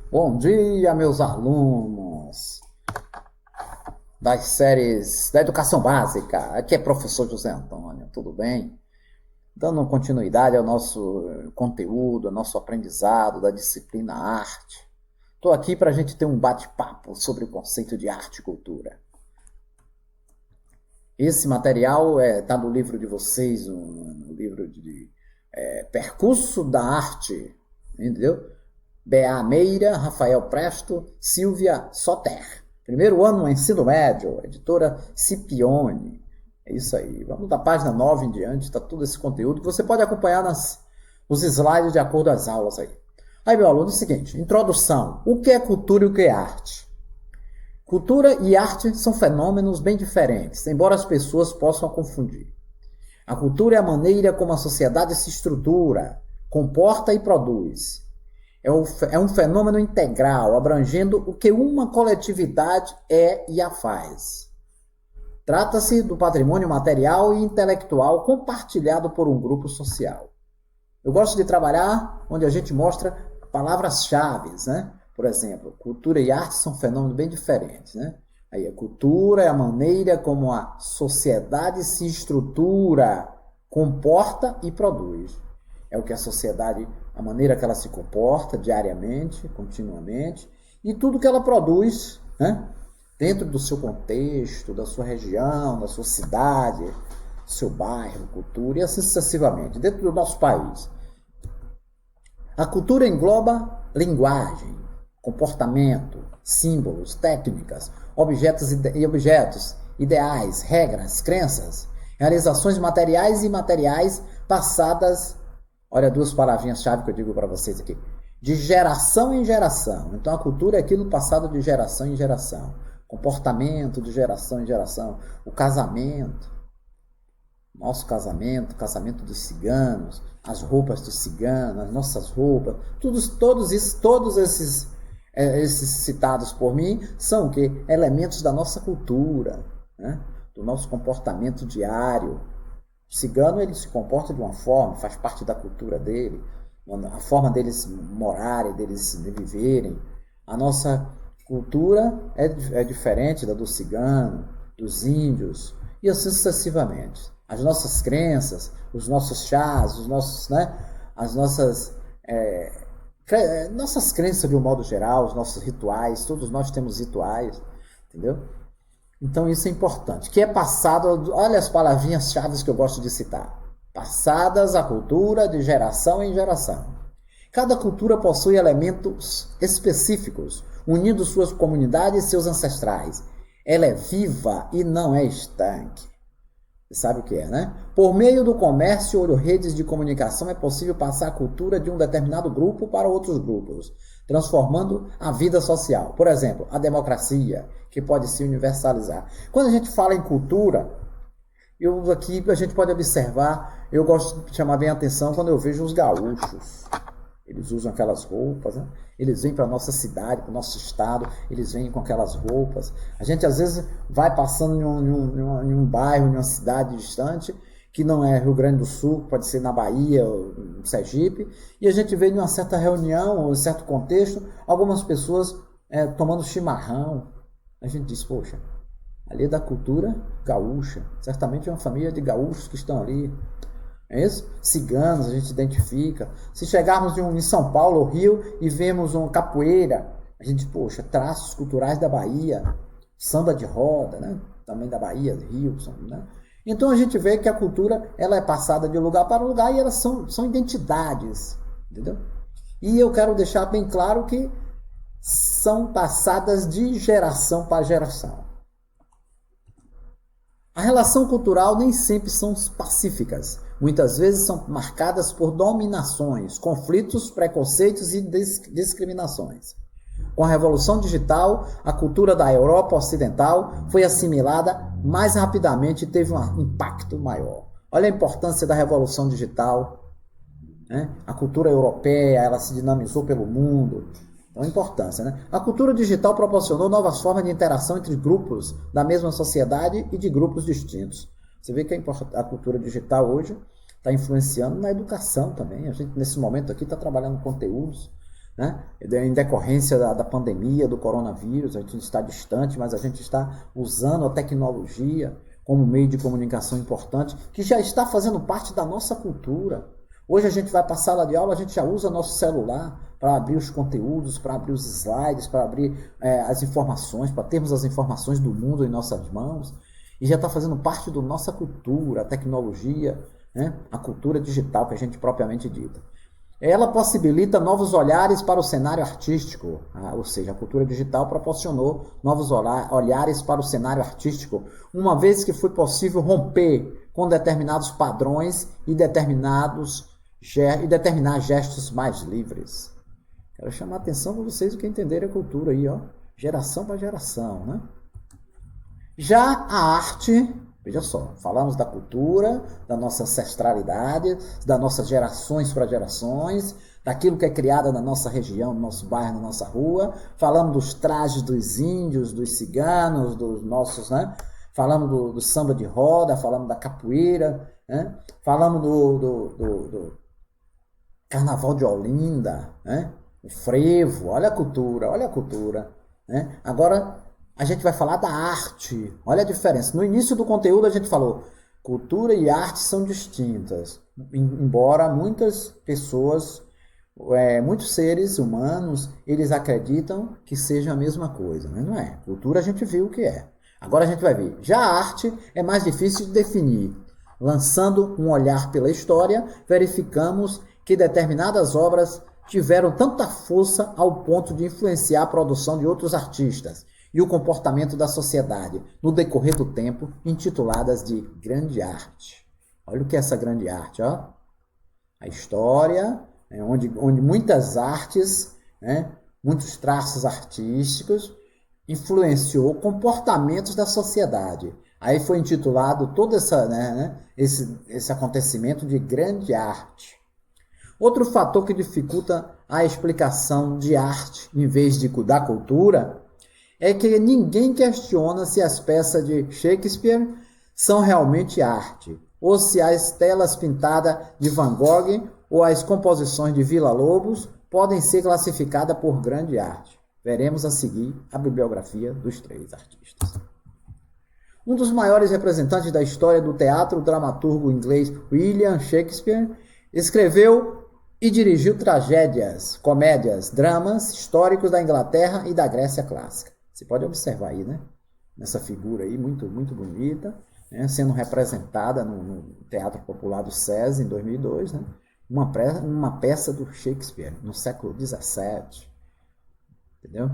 Bom dia, meus alunos das séries da Educação Básica. Aqui é professor José Antônio, tudo bem? Dando continuidade ao nosso conteúdo, ao nosso aprendizado da disciplina arte. Estou aqui para a gente ter um bate-papo sobre o conceito de arte e cultura. Esse material está no livro de vocês, um livro de Percurso da Arte, entendeu? B.A. Meira, Rafael Presto, Silvia Soter. Primeiro ano no ensino médio, editora Scipione. É isso aí. Vamos da página 9 em diante, está todo esse conteúdo que você pode acompanhar nos slides de acordo com as aulas aí. Aí, meu aluno, é o seguinte, introdução. O que é cultura e o que é arte? Cultura e arte são fenômenos bem diferentes, embora as pessoas possam confundir. A cultura é a maneira como a sociedade se estrutura, comporta e produz. É um fenômeno integral, abrangendo o que uma coletividade é e a faz. Trata-se do patrimônio material e intelectual compartilhado por um grupo social. Eu gosto de trabalhar onde a gente mostra palavras-chave, né? Por exemplo, cultura e arte são fenômenos bem diferentes, né? Aí a cultura é a maneira como a sociedade se estrutura, comporta e produz. É o que a sociedade, a maneira que ela se comporta diariamente, continuamente, e tudo que ela produz, né? Dentro do seu contexto, da sua região, da sua cidade, do seu bairro, cultura, e assim sucessivamente, dentro do nosso país. A cultura engloba linguagem, comportamento, símbolos, técnicas, objetos, ideais, regras, crenças, realizações materiais e imateriais passadas. Olha, duas palavrinhas-chave que eu digo para vocês aqui. De geração em geração. Então, a cultura é aquilo passado de geração em geração. Comportamento de geração em geração. O casamento. Nosso casamento, casamento dos ciganos, as roupas dos ciganos, as nossas roupas. Todos esses citados por mim são o quê? Elementos da nossa cultura, né? Do nosso comportamento diário. O cigano, ele se comporta de uma forma, faz parte da cultura dele, a forma deles morarem, deles viverem. A nossa cultura é diferente da do cigano, dos índios, e assim sucessivamente. As nossas crenças, os nossos chás, as nossas crenças de um modo geral, os nossos rituais, todos nós temos rituais, entendeu? Então isso é importante, que é passado, olha as palavrinhas-chave que eu gosto de citar. Passadas a cultura de geração em geração. Cada cultura possui elementos específicos, unindo suas comunidades e seus ancestrais. Ela é viva e não é estanque. Você sabe o que é, né? Por meio do comércio ou redes de comunicação é possível passar a cultura de um determinado grupo para outros grupos, transformando a vida social. Por exemplo, a democracia, que pode se universalizar. Quando a gente fala em cultura, aqui a gente pode observar, eu gosto de chamar bem a atenção quando eu vejo os gaúchos. Eles usam aquelas roupas, né? Eles vêm para a nossa cidade, para o nosso estado, eles vêm com aquelas roupas. A gente às vezes vai passando em um bairro, em uma cidade distante, que não é Rio Grande do Sul, pode ser na Bahia, ou no Sergipe, e a gente vê em uma certa reunião, ou em certo contexto, algumas pessoas tomando chimarrão. A gente diz, poxa, ali é da cultura gaúcha, certamente é uma família de gaúchos que estão ali. É isso? Ciganos, a gente identifica. Se chegarmos em São Paulo ou Rio e vemos uma capoeira, a gente, poxa, traços culturais da Bahia, samba de roda, né? Também da Bahia, do Rio, né? Então a gente vê que a cultura ela é passada de lugar para lugar e elas são identidades, entendeu? E eu quero deixar bem claro que são passadas de geração para geração. A relação cultural nem sempre são pacíficas. Muitas vezes são marcadas por dominações, conflitos, preconceitos e discriminações. Com a Revolução Digital, a cultura da Europa Ocidental foi assimilada mais rapidamente e teve um impacto maior. Olha a importância da Revolução Digital, né? A cultura europeia, ela se dinamizou pelo mundo. Então, a importância, né? A cultura digital proporcionou novas formas de interação entre grupos da mesma sociedade e de grupos distintos. Você vê que a cultura digital hoje está influenciando na educação também. A gente, nesse momento aqui, está trabalhando conteúdos né? Em decorrência da pandemia, do coronavírus, a gente está distante, mas a gente está usando a tecnologia como meio de comunicação importante, que já está fazendo parte da nossa cultura. Hoje a gente vai para a sala de aula, a gente já usa nosso celular para abrir os conteúdos, para abrir os slides, para abrir as informações, para termos as informações do mundo em nossas mãos. E já está fazendo parte da nossa cultura, a tecnologia, né? A cultura digital que a gente propriamente dita. Ela possibilita novos olhares para o cenário artístico, ou seja, a cultura digital proporcionou novos olhares para o cenário artístico, uma vez que foi possível romper com determinados padrões e determinar gestos mais livres. Quero chamar a atenção para vocês que entenderem a cultura aí, ó, geração para geração, né? Já a arte, veja só, falamos da cultura, da nossa ancestralidade, das nossas gerações para gerações, daquilo que é criado na nossa região, no nosso bairro, na nossa rua, falamos dos trajes dos índios, dos ciganos, dos nossos, né? Falamos do samba de roda, falamos da capoeira, né? Falamos do carnaval de Olinda, né? O frevo, olha a cultura, né? Agora a gente vai falar da arte. Olha a diferença. No início do conteúdo a gente falou cultura e arte são distintas. Embora muitas pessoas, muitos seres humanos, eles acreditam que seja a mesma coisa. Mas não é. Cultura a gente viu o que é. Agora a gente vai ver. Já a arte é mais difícil de definir. Lançando um olhar pela história, verificamos que determinadas obras tiveram tanta força ao ponto de influenciar a produção de outros artistas e o comportamento da sociedade no decorrer do tempo, intituladas de grande arte. Olha o que é essa grande arte, ó. A história, onde muitas artes, muitos traços artísticos, influenciou comportamentos da sociedade. Aí foi intitulado todo esse acontecimento de grande arte. Outro fator que dificulta a explicação de arte em vez da cultura é que ninguém questiona se as peças de Shakespeare são realmente arte, ou se as telas pintadas de Van Gogh ou as composições de Villa-Lobos podem ser classificadas por grande arte. Veremos a seguir a bibliografia dos três artistas. Um dos maiores representantes da história do teatro, o dramaturgo inglês William Shakespeare, escreveu e dirigiu tragédias, comédias, dramas históricos da Inglaterra e da Grécia clássica. Você pode observar aí, né? Nessa figura aí, muito, muito bonita, né? Sendo representada no Teatro Popular do SESI, em 2002, né? Uma peça do Shakespeare, no século XVII. Entendeu?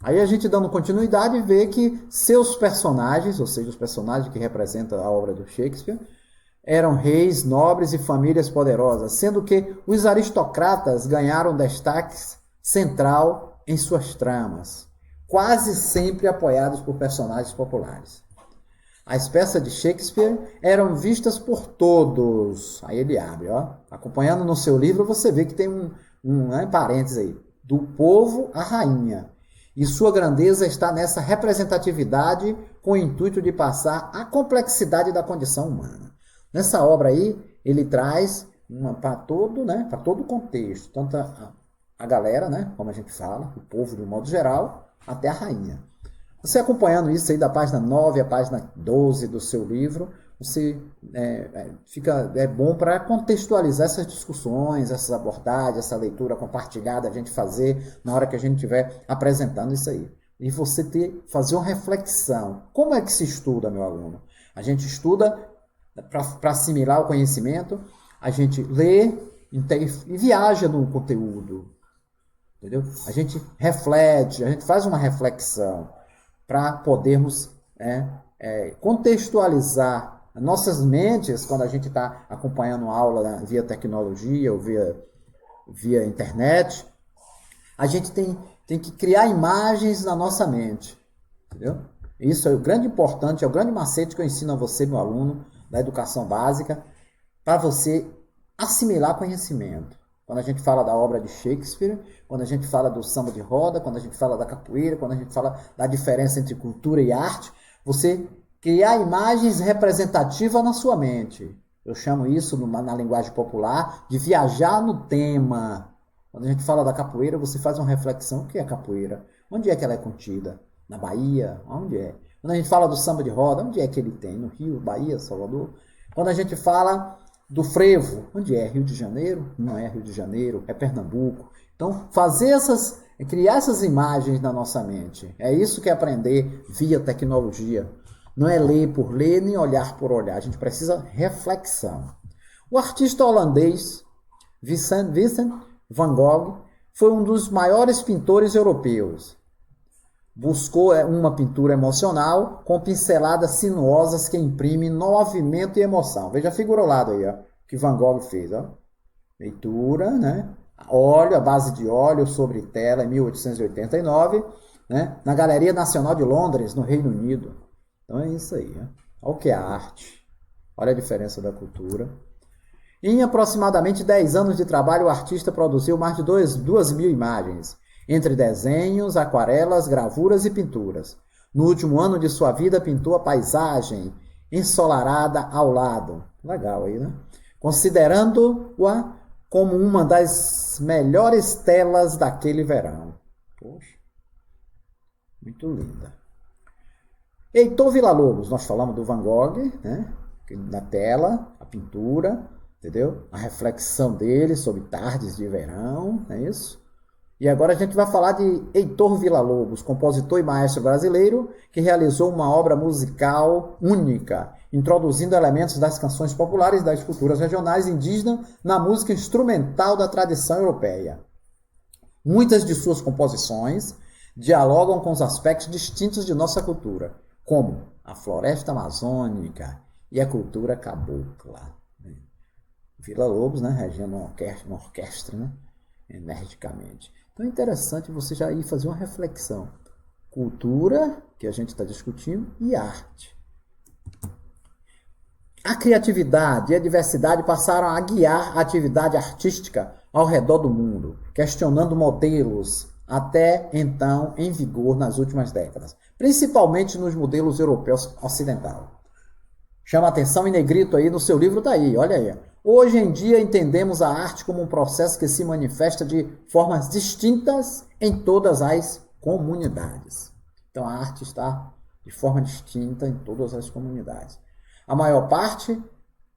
Aí a gente, dando continuidade, vê que seus personagens, ou seja, os personagens que representam a obra do Shakespeare, eram reis, nobres e famílias poderosas, sendo que os aristocratas ganharam destaque central em suas tramas, quase sempre apoiados por personagens populares. As peças de Shakespeare eram vistas por todos. Aí ele abre, ó. Acompanhando no seu livro, você vê que tem um parênteses aí. Do povo à rainha. E sua grandeza está nessa representatividade com o intuito de passar a complexidade da condição humana. Nessa obra aí, ele traz para todo o contexto, tanto a galera, né, como a gente fala, o povo de um modo geral, até a rainha. Você acompanhando isso aí da página 9 à página 12 do seu livro, você é bom para contextualizar essas discussões, essas abordagens, essa leitura compartilhada, a gente fazer na hora que a gente estiver apresentando isso aí. E você fazer uma reflexão. Como é que se estuda, meu aluno? A gente estuda para assimilar o conhecimento, a gente lê e viaja no conteúdo. Entendeu? A gente reflete, a gente faz uma reflexão para podermos contextualizar nossas mentes quando a gente está acompanhando a aula via tecnologia ou via internet. A gente tem que criar imagens na nossa mente. Entendeu? Isso é o grande importante, é o grande macete que eu ensino a você, meu aluno, da educação básica, para você assimilar conhecimento. Quando a gente fala da obra de Shakespeare, quando a gente fala do samba de roda, quando a gente fala da capoeira, quando a gente fala da diferença entre cultura e arte, você criar imagens representativas na sua mente. Eu chamo isso, na linguagem popular, de viajar no tema. Quando a gente fala da capoeira, você faz uma reflexão: o que é capoeira? Onde é que ela é contida? Na Bahia? Onde é? Quando a gente fala do samba de roda, onde é que ele tem? No Rio, Bahia, Salvador? Quando a gente fala do frevo, onde é? Rio de Janeiro? Não é Rio de Janeiro, é Pernambuco. Então, criar essas imagens na nossa mente. É isso que é aprender via tecnologia. Não é ler por ler, nem olhar por olhar. A gente precisa reflexão. O artista holandês Vincent van Gogh foi um dos maiores pintores europeus. Buscou uma pintura emocional com pinceladas sinuosas que imprimem movimento e emoção. Veja a figura ao lado aí, ó, que Van Gogh fez. Ó. Leitura, né? Óleo, a base de óleo sobre tela em 1889, né? Na Galeria Nacional de Londres, no Reino Unido. Então é isso aí. Ó. Olha o que é a arte. Olha a diferença da cultura. Em aproximadamente 10 anos de trabalho, o artista produziu mais de 2.000 imagens, entre desenhos, aquarelas, gravuras e pinturas. No último ano de sua vida, pintou a paisagem ensolarada ao lado. Legal aí, né? Considerando-a como uma das melhores telas daquele verão. Poxa, muito linda. Heitor Villa-Lobos, nós falamos do Van Gogh, né? Na tela, a pintura, entendeu? A reflexão dele sobre tardes de verão, não é isso? E agora a gente vai falar de Heitor Villa-Lobos, compositor e maestro brasileiro, que realizou uma obra musical única, introduzindo elementos das canções populares das culturas regionais indígenas na música instrumental da tradição europeia. Muitas de suas composições dialogam com os aspectos distintos de nossa cultura, como a floresta amazônica e a cultura cabocla. Villa-Lobos, né, regendo uma orquestra, né, energicamente. Então é interessante você já ir fazer uma reflexão. Cultura, que a gente está discutindo, e arte. A criatividade e a diversidade passaram a guiar a atividade artística ao redor do mundo, questionando modelos até então em vigor nas últimas décadas, principalmente nos modelos europeus ocidentais. Chama atenção em negrito aí no seu livro, tá aí, olha aí. Hoje em dia entendemos a arte como um processo que se manifesta de formas distintas em todas as comunidades. Então a arte está de forma distinta em todas as comunidades. A maior parte,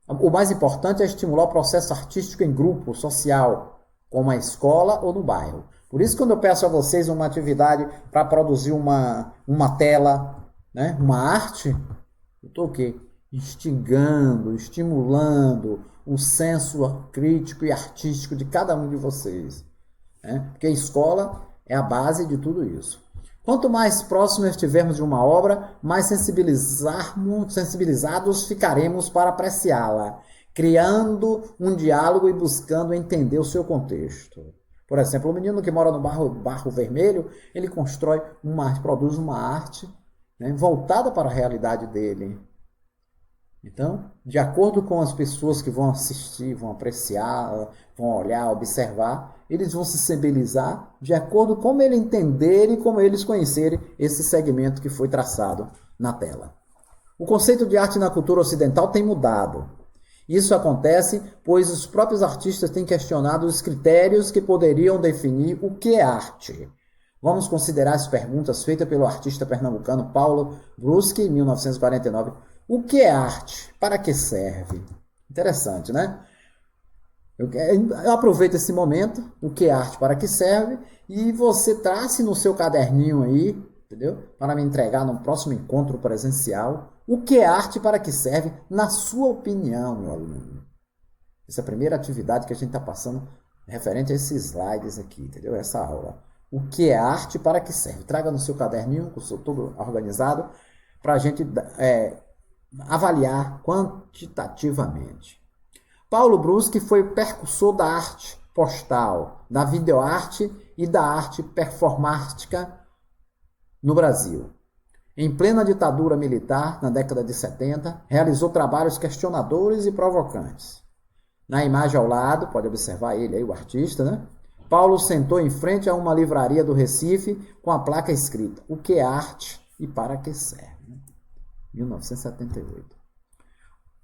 o mais importante é estimular o processo artístico em grupo, social, como a escola ou no bairro. Por isso, quando eu peço a vocês uma atividade para produzir uma tela, né, uma arte, eu estou o quê? Instigando, estimulando o senso crítico e artístico de cada um de vocês. Né? Porque a escola é a base de tudo isso. Quanto mais próximos estivermos de uma obra, mais sensibilizados ficaremos para apreciá-la, criando um diálogo e buscando entender o seu contexto. Por exemplo, o menino que mora no Barro Vermelho, ele produz uma arte, né, voltada para a realidade dele. Então, de acordo com as pessoas que vão assistir, vão apreciar, vão olhar, observar, eles vão se sensibilizar de acordo com como eles entenderem e como eles conhecerem esse segmento que foi traçado na tela. O conceito de arte na cultura ocidental tem mudado. Isso acontece pois os próprios artistas têm questionado os critérios que poderiam definir o que é arte. Vamos considerar as perguntas feitas pelo artista pernambucano Paulo Bruschi, em 1949. O que é arte? Para que serve? Interessante, né? Eu aproveito esse momento, o que é arte, para que serve, e você trace no seu caderninho aí, entendeu? Para me entregar no próximo encontro presencial, o que é arte, para que serve, na sua opinião, meu aluno. Essa é a primeira atividade que a gente está passando referente a esses slides aqui, entendeu? Essa aula. O que é arte, para que serve? Traga no seu caderninho, com o seu todo organizado, para a gente avaliar quantitativamente. Paulo Bruschi foi precursor da arte postal, da videoarte e da arte performática no Brasil. Em plena ditadura militar, na década de 70, realizou trabalhos questionadores e provocantes. Na imagem ao lado, pode observar ele aí, o artista, né? Paulo sentou em frente a uma livraria do Recife com a placa escrita: o que é arte e para que serve? 1978.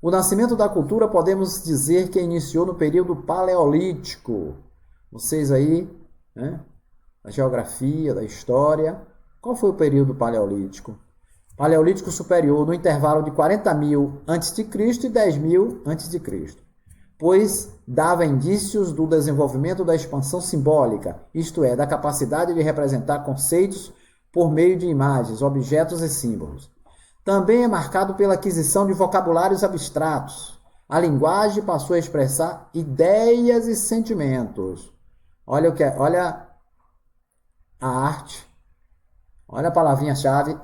O nascimento da cultura podemos dizer que iniciou no período paleolítico, Vocês aí, né, da geografia, da história, qual foi o período paleolítico? Paleolítico superior, no intervalo de 40.000 a.C. e 10.000 a.C., pois dava indícios do desenvolvimento da expansão simbólica, isto é, da capacidade de representar conceitos por meio de imagens, objetos e símbolos. Também é marcado pela aquisição de vocabulários abstratos. A linguagem passou a expressar ideias e sentimentos. Olha o que é, olha a arte, olha a palavrinha-chave,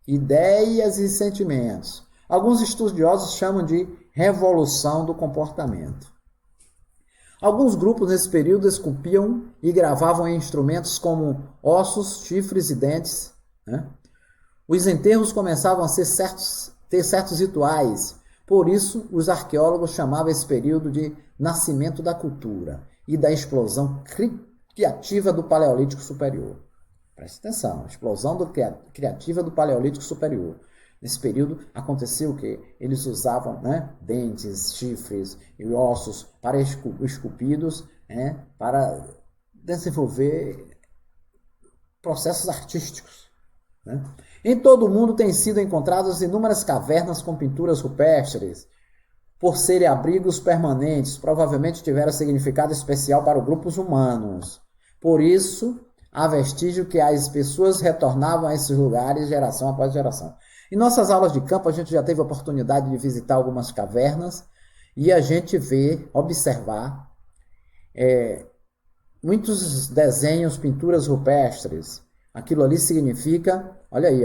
ideias e sentimentos. Alguns estudiosos chamam de revolução do comportamento. Alguns grupos nesse período esculpiam e gravavam em instrumentos como ossos, chifres e dentes. Né? Os enterros começavam a ter certos rituais. Por isso, os arqueólogos chamavam esse período de nascimento da cultura e da explosão criativa do Paleolítico Superior. Preste atenção, explosão criativa do Paleolítico Superior. Nesse período aconteceu o quê? Eles usavam, né, dentes, chifres e ossos para esculpidos, né, para desenvolver processos artísticos. Né? Em todo o mundo têm sido encontradas inúmeras cavernas com pinturas rupestres. Por serem abrigos permanentes, provavelmente tiveram significado especial para os grupos humanos. Por isso, há vestígio que as pessoas retornavam a esses lugares geração após geração. Em nossas aulas de campo, a gente já teve a oportunidade de visitar algumas cavernas e a gente observar muitos desenhos, pinturas rupestres. Aquilo ali significa, olha aí,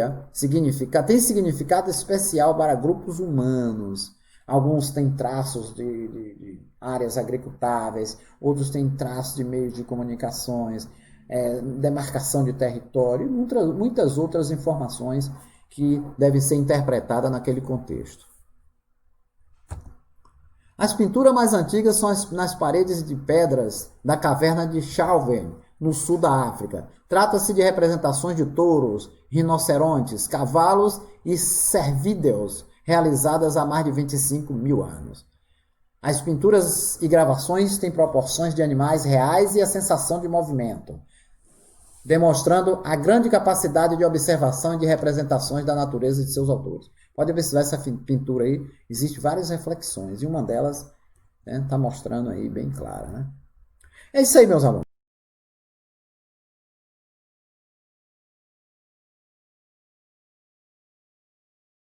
tem significado especial para grupos humanos. Alguns têm traços de áreas agricultáveis, outros têm traços de meios de comunicações, demarcação de território e muitas outras informações que devem ser interpretadas naquele contexto. As pinturas mais antigas são nas paredes de pedras da caverna de Chalvern, no sul da África. Trata-se de representações de touros, rinocerontes, cavalos e cervídeos, realizadas há mais de 25.000 anos. As pinturas e gravações têm proporções de animais reais e a sensação de movimento, demonstrando a grande capacidade de observação e de representações da natureza de seus autores. Pode observar essa pintura aí, existem várias reflexões, e uma delas está mostrando aí bem clara. Né? É isso aí, meus alunos.